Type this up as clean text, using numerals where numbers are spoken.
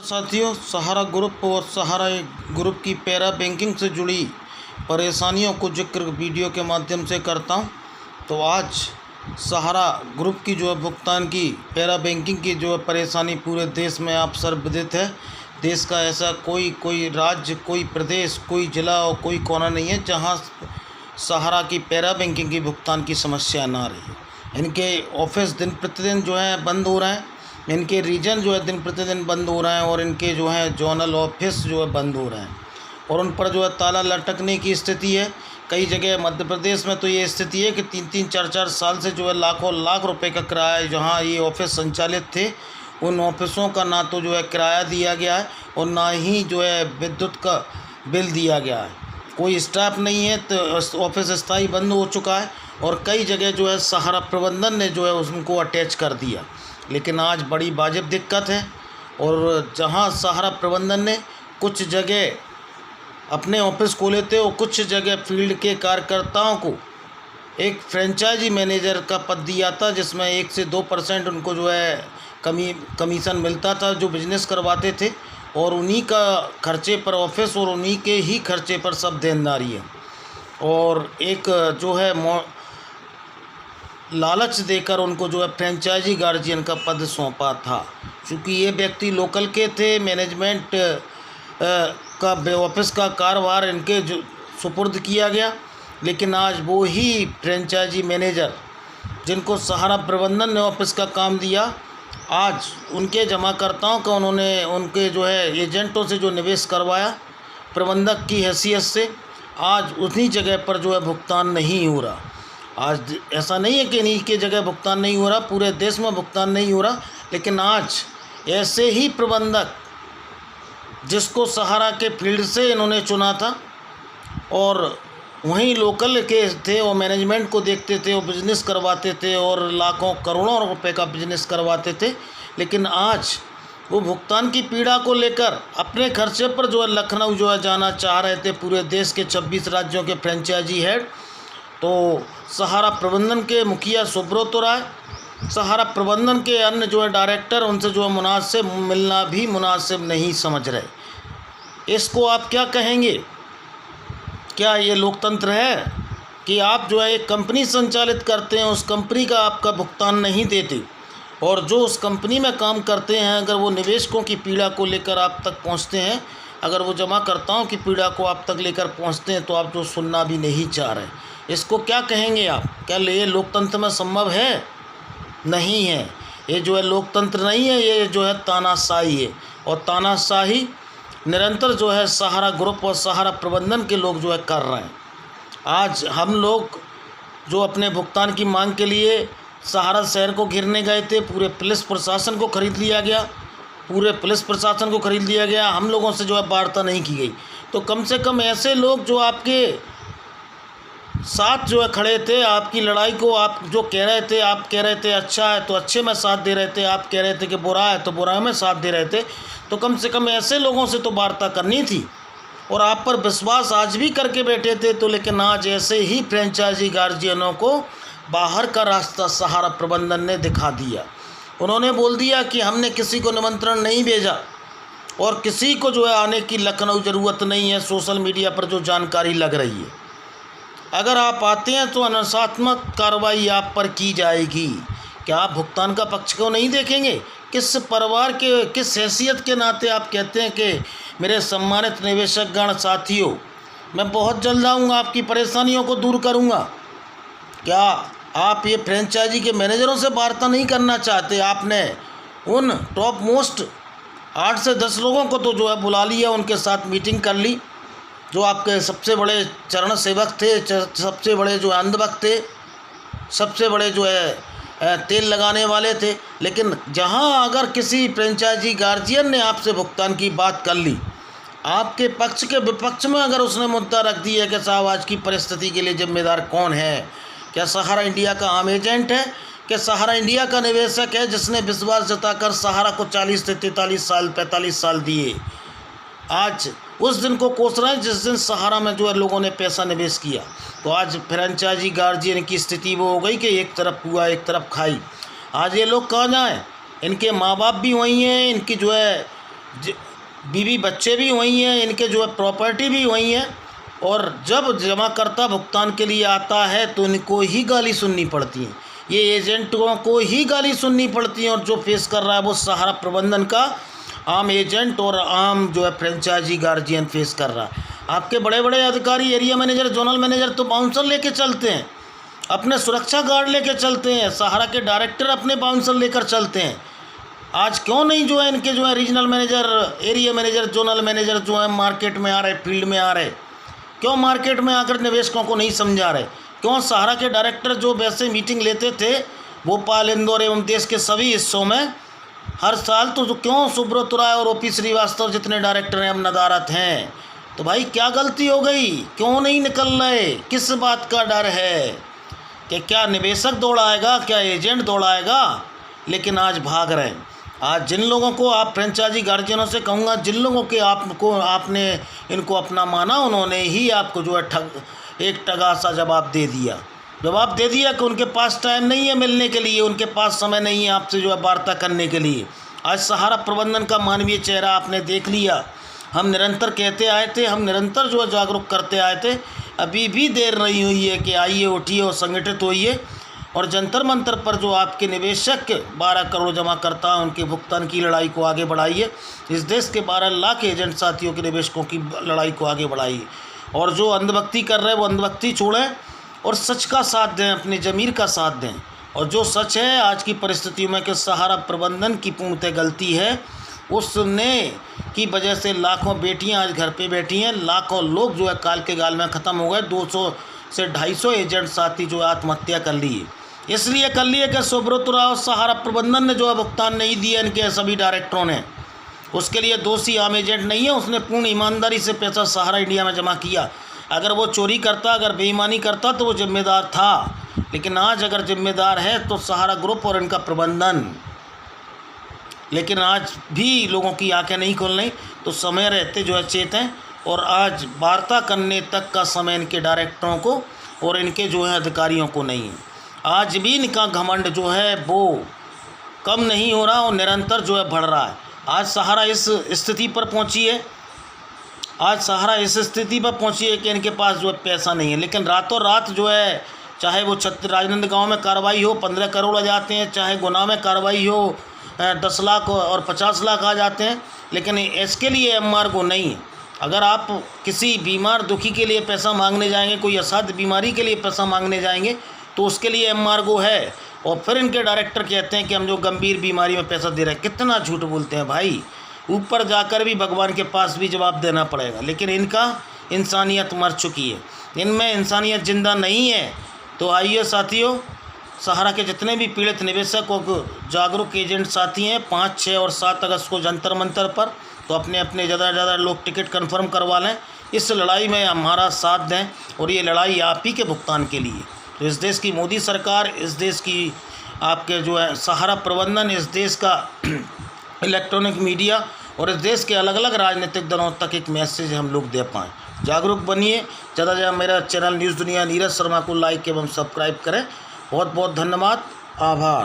साथियों, सहारा ग्रुप और सहारा ग्रुप की पैरा बैंकिंग से जुड़ी परेशानियों को जिक्र वीडियो के माध्यम से करता हूं। तो आज सहारा ग्रुप की जो है भुगतान की पैरा बैंकिंग की जो है परेशानी पूरे देश में आप सर्वविदित है। देश का ऐसा कोई राज्य, कोई प्रदेश, कोई ज़िला और कोई कोना नहीं है जहां सहारा की पैरा बैंकिंग की भुगतान की समस्या ना रही। इनके ऑफिस दिन प्रतिदिन जो है बंद हो रहे हैं, इनके रीजन जो है दिन प्रतिदिन बंद हो रहे हैं और इनके जो है जोनल ऑफिस जो है बंद हो रहे हैं और उन पर जो है ताला लटकने की स्थिति है। कई जगह मध्य प्रदेश में तो ये स्थिति है कि 3-3, 4-4 साल से जो है लाखों लाख रुपए का किराया जहाँ ये ऑफिस संचालित थे उन ऑफिसों का ना तो जो है किराया दिया गया है और ना ही जो है विद्युत का बिल दिया गया है। कोई स्टाफ नहीं है तो ऑफिस स्थायी बंद हो चुका है और कई जगह जो है सहारा प्रबंधन ने जो है उनको अटैच कर दिया। लेकिन आज बड़ी वाजिब दिक्कत है और जहां सहारा प्रबंधन ने कुछ जगह अपने ऑफिस खोले थे और कुछ जगह फील्ड के कार्यकर्ताओं को एक फ्रेंचाइजी मैनेजर का पद दिया था जिसमें 1 से 2% उनको जो है कमीशन मिलता था जो बिजनेस करवाते थे और उन्हीं का खर्चे पर ऑफिस और उन्हीं के ही खर्चे पर सब देनदारी है। और एक जो है लालच देकर उनको जो है फ्रेंचाइजी गार्जियन का पद सौंपा था। क्योंकि ये व्यक्ति लोकल के थे, मैनेजमेंट का ऑफिस का कारोबार इनके जो सुपुर्द किया गया। लेकिन आज वो ही फ्रेंचाइजी मैनेजर जिनको सहारा प्रबंधन ने ऑफिस का काम दिया, आज उनके जमाकर्ताओं का उन्होंने उनके जो है एजेंटों से जो निवेश करवाया प्रबंधक की हैसियत से, आज उन्हीं जगह पर जो है भुगतान नहीं हो रहा। आज ऐसा नहीं है कि इन्हीं के जगह भुगतान नहीं हो रहा, पूरे देश में भुगतान नहीं हो रहा। लेकिन आज ऐसे ही प्रबंधक जिसको सहारा के फील्ड से इन्होंने चुना था और वहीं लोकल के थे और मैनेजमेंट को देखते थे और बिजनेस करवाते थे और लाखों करोड़ों रुपए का बिजनेस करवाते थे, लेकिन आज वो भुगतान की पीड़ा को लेकर अपने खर्चे पर जो है लखनऊ जो है जाना चाह रहे थे। पूरे देश के 26 राज्यों के फ्रेंचाइजी हेड तो सहारा प्रबंधन के मुखिया सुब्रत राय, सहारा प्रबंधन के अन्य जो है डायरेक्टर उनसे जो है मुनासिब मिलना भी मुनासिब नहीं समझ रहे। इसको आप क्या कहेंगे? क्या ये लोकतंत्र है कि आप जो है एक कंपनी संचालित करते हैं, उस कंपनी का आपका भुगतान नहीं देते और जो उस कंपनी में काम करते हैं अगर वो निवेशकों की पीड़ा को लेकर आप तक पहुंचते हैं, अगर वो जमाकर्ताओं की पीड़ा को आप तक लेकर पहुंचते हैं तो आप जो सुनना भी नहीं चाह रहे, इसको क्या कहेंगे आप? क्या ये लोकतंत्र में संभव है? नहीं है। ये जो है लोकतंत्र नहीं है, ये जो है तानाशाही है और तानाशाही निरंतर जो है सहारा ग्रुप और सहारा प्रबंधन के लोग जो है कर रहे हैं। आज हम लोग जो अपने भुगतान की मांग के लिए सहारा शहर को घेरने गए थे, पूरे पुलिस प्रशासन को खरीद लिया गया, पूरे पुलिस प्रशासन को खरीद लिया गया, हम लोगों से जो है वार्ता नहीं की गई। तो कम से कम ऐसे लोग जो आपके साथ जो है खड़े थे, आपकी लड़ाई को आप जो कह रहे थे, आप कह रहे थे अच्छा है तो अच्छे में साथ दे रहे थे, आप कह रहे थे कि बुरा है तो बुरा में साथ दे रहे थे, तो कम से कम ऐसे लोगों से तो वार्ता करनी थी और आप पर विश्वास आज भी करके बैठे थे। तो लेकिन आज ऐसे ही फ्रेंचाइजी गार्जियनों को बाहर का रास्ता सहारा प्रबंधन ने दिखा दिया। उन्होंने बोल दिया कि हमने किसी को निमंत्रण नहीं भेजा और किसी को जो है आने की लखनऊ ज़रूरत नहीं है। सोशल मीडिया पर जो जानकारी लग रही है, अगर आप आते हैं तो अनुशासनात्मक कार्रवाई आप पर की जाएगी। क्या आप भुगतान का पक्ष को नहीं देखेंगे? किस परिवार के, किस हैसियत के नाते आप कहते हैं कि मेरे सम्मानित निवेशकगण साथियों, मैं बहुत जल्द आऊँगा, आपकी परेशानियों को दूर करूँगा? क्या आप ये फ्रेंचाइजी के मैनेजरों से वार्ता नहीं करना चाहते? आपने उन टॉप मोस्ट 8 से 10 लोगों को तो जो है बुला लिया, उनके साथ मीटिंग कर ली, जो आपके सबसे बड़े चरण सेवक थे, सबसे बड़े जो अंधभक्त थे, सबसे बड़े जो है तेल लगाने वाले थे। लेकिन जहां अगर किसी फ्रेंचाइजी गार्जियन ने आपसे भुगतान की बात कर ली, आपके पक्ष के विपक्ष में अगर उसने मुद्दा रख दिया कि साहब आज की परिस्थिति के लिए जिम्मेदार कौन है? क्या सहारा इंडिया का आम एजेंट है? क्या सहारा इंडिया का निवेशक है जिसने विश्वास जताकर सहारा को 40 से 43 साल 45 साल दिए? आज उस दिन को कोस रहे हैं जिस दिन सहारा में जो है लोगों ने पैसा निवेश किया। तो आज फ्रेंचाइजी गार्जियन की स्थिति वो हो गई कि एक तरफ हुआ एक तरफ खाई। आज ये लोग कहाँ जाएँ? इनके माँ बाप भी वहीं हैं, इनकी जो है बीवी बच्चे भी वहीं हैं, इनके जो है प्रॉपर्टी भी वहीं है, और जब जमाकर्ता भुगतान के लिए आता है तो इनको ही गाली सुननी पड़ती है, ये एजेंटों को ही गाली सुननी पड़ती है। और जो फेस कर रहा है वो सहारा प्रबंधन का आम एजेंट और आम जो है फ्रेंचाइजी गार्जियन फेस कर रहा है। आपके बड़े बड़े अधिकारी, एरिया मैनेजर, जोनल मैनेजर तो बाउंसर लेके चलते हैं, अपने सुरक्षा गार्ड लेके चलते हैं, सहारा के डायरेक्टर अपने बाउंसर लेकर चलते हैं। आज क्यों नहीं जो है इनके जो है regional manager, area manager, zonal manager जो है मार्केट में आ रहे, फील्ड में आ रहे? क्यों मार्केट में आकर निवेशकों को नहीं समझा रहे? क्यों सहारा के डायरेक्टर जो वैसे मीटिंग लेते थे भोपाल, इंदौर एवं देश के सभी हिस्सों में हर साल, तो क्यों सुब्रत राय और ओपी श्रीवास्तव जितने डायरेक्टर हैं अब नदारत हैं? तो भाई क्या गलती हो गई? क्यों नहीं निकल रहे? किस बात का डर है? कि क्या निवेशक दौड़ाएगा, क्या एजेंट दौड़ाएगा? लेकिन आज भाग रहे हैं। आज जिन लोगों को आप फ्रेंचाइजी गार्जियनों से कहूँगा, जिन लोगों के आपने इनको अपना माना, उन्होंने ही आपको जो है एक टगा सा जवाब दे दिया कि उनके पास टाइम नहीं है मिलने के लिए, उनके पास समय नहीं है आपसे जो है वार्ता करने के लिए। आज सहारा प्रबंधन का मानवीय चेहरा आपने देख लिया। हम निरंतर कहते आए थे, हम निरंतर जो है जागरूक करते आए थे, अभी भी देर नहीं हुई है कि आइए, उठिए और संगठित होइए और जंतर मंतर पर जो आपके निवेशक 12 करोड़ जमा करता है उनके भुगतान की लड़ाई को आगे बढ़ाइए। इस देश के 12 लाख एजेंट साथियों के निवेशकों की लड़ाई को आगे बढ़ाइए। और जो अंधभक्ति कर रहे हैं वो अंधभक्ति छोड़ें और सच का साथ दें, अपनी ज़मीर का साथ दें। और जो सच है आज की परिस्थितियों में कि सहारा प्रबंधन की पूर्णतः गलती है, उसने की वजह से लाखों बेटियां आज घर पे बैठी हैं, लाखों लोग जो है काल के गाल में ख़त्म हो गए। 200 से 250 एजेंट साथी जो है आत्महत्या कर ली है। इसलिए कर लिए कि सुब्रत राव सहारा प्रबंधन ने जो है भुगतान नहीं दिया इनके सभी डायरेक्टरों ने। उसके लिए दोषी आम एजेंट नहीं है, उसने पूर्ण ईमानदारी से पैसा सहारा इंडिया में जमा किया। अगर वो चोरी करता, अगर बेईमानी करता तो वो जिम्मेदार था, लेकिन आज अगर जिम्मेदार है तो सहारा ग्रुप और इनका प्रबंधन। लेकिन आज भी लोगों की आंखें नहीं खोल रही, तो समय रहते जो है चेतें। और आज वार्ता करने तक का समय इनके डायरेक्टरों को और इनके जो है अधिकारियों को नहीं है। आज भी इनका घमंड जो है वो कम नहीं हो रहा और निरंतर जो है बढ़ रहा है। आज सहारा इस स्थिति पर पहुंची है, कि इनके पास जो है पैसा नहीं है, लेकिन रातों रात जो है, चाहे वो राजनांदगांव में कार्रवाई हो 15 करोड़ आ जाते हैं, चाहे गुना में कार्रवाई हो 10 लाख और 50 लाख आ जाते हैं, लेकिन इसके लिए एमआरओ नहीं है। अगर आप किसी बीमार दुखी के लिए पैसा मांगने जाएंगे, कोई असाध्य बीमारी के लिए पैसा मांगने जाएंगे, तो उसके लिए एमआरओ है। और फिर इनके डायरेक्टर कहते हैं कि हम जो गंभीर बीमारी में पैसा दे रहे हैं। कितना झूठ बोलते हैं भाई। ऊपर जाकर भी भगवान के पास भी जवाब देना पड़ेगा, लेकिन इनका इंसानियत मर चुकी है, इनमें इंसानियत जिंदा नहीं है। तो आइए साथियों, सहारा के जितने भी पीड़ित निवेशक और जागरूक एजेंट साथी हैं, 5, 6 और 7 अगस्त को जंतर मंतर पर, तो अपने अपने ज़्यादा से ज़्यादा लोग टिकट कंफर्म करवा लें। इस लड़ाई में हमारा साथ दें और ये लड़ाई आप ही के भुगतान के लिए। तो इस देश की मोदी सरकार, इस देश की आपके जो है सहारा प्रबंधन, इस देश का इलेक्ट्रॉनिक मीडिया और इस देश के अलग अलग राजनीतिक दलों तक एक मैसेज हम लोग दे पाएँ। जागरूक बनिए, ज़्यादा से ज़्यादा मेरा चैनल न्यूज़ दुनिया नीरज शर्मा को लाइक एवं सब्सक्राइब करें। बहुत बहुत धन्यवाद, आभार।